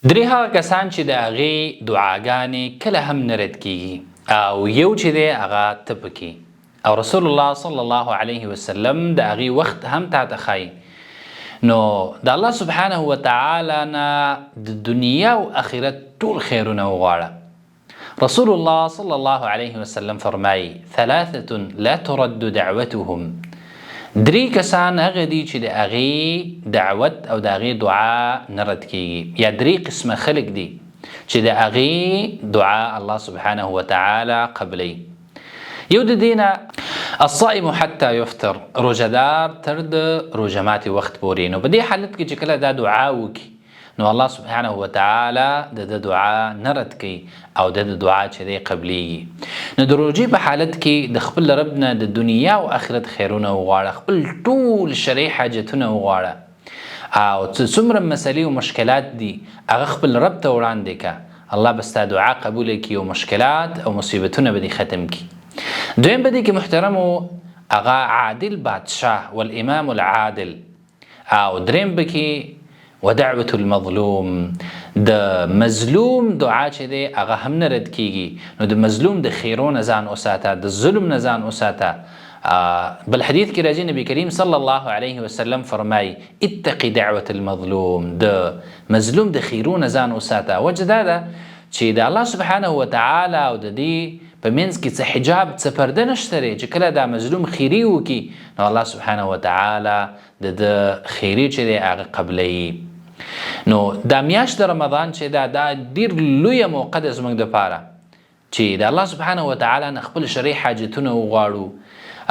درې هغه کسان چې د هغې دعاګانې کله هم نه رد کیږي او یو چې دی هغه ته پکې او رسول الله صلی الله علیه وسلم د هغې وخت هم تا ته ښایي. نو د الله سبحانه وتعالی نه د دنیا او آخرت ټول خیرونه وغواړه. رسول الله صلی الله علیه وسلم فرمایي: ثلاثة لا ترد دعوتهم. درې کسان هغه دي چې د هغې دعوت او د هغې دعا نه رد کیږي، یا درې قسمه خلک دي چې د هغې دعا الله سبحانه وتعالی قبلوي. یو د دې نه الصائم حتی یفطر، روژهدار تر د روژه ماتې وخت پورې. نو په دې حالت کې چې کله دا دعا وکړي نو الله سبحانه وتعالی د دعا نه رد کوي او د دعا چې دی قبلیږي. نو د روژې په حالت کې د خپل رب نه د دنیا او آخرت خیرونه وغواړه، خپل ټول شرعي حاجتونه وغواړه او څومره مسلې او مشکلات دي هغه خپل رب ته وړاندې کړه. الله به ستا دعا قبوله کړي او مشکلات او مصیبتونه به دې ختم کړي. دویم به دې کې محترمو هغه عادل بادشاه والامام العادل، او دریم به کې ودعوة المظلوم، د مظلوم دعا چې دی هغه هم نه رد کیږي. نو د مظلوم د خیرو نه ځان وساته، د ظلم نه ځان وساته. بل حدیث کې راځي نبی کریم صلی الله علیه وسلم فرمایي: اتقي دعوة المظلوم، د مظلوم د خیرو نه ځان وساته. وجه دا ده چې د الله سبحانه وتعالی او د دې په منځ کې څه حجاب څه پرده نشته دی چې کله دا مظلوم خیري وکړي نو الله سبحانه وتعالی د خیري چې دی هغه قبلوي. نو دا میاشت د رمضان چې دا ډېر لویه موقع ده زموږ دپاره چې د الله سبحانه وتعالی نه خپل شرعي حاجتونه وغواړو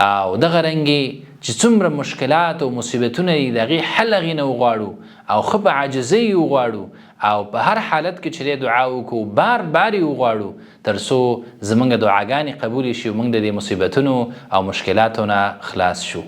او دغه رنګې چې څومره مشکلات او مصیبتونه دي د هغې حل هغې نه وغواړو او ښه په عاجزۍ وغواړو او په هر حالت کې چې دی دعا وکړو بار بار یې وغواړو تر څو زموږ دعاګانې قبولې شي او موږ د دې مصیبتونو او مشکلاتو نه خلاص شو.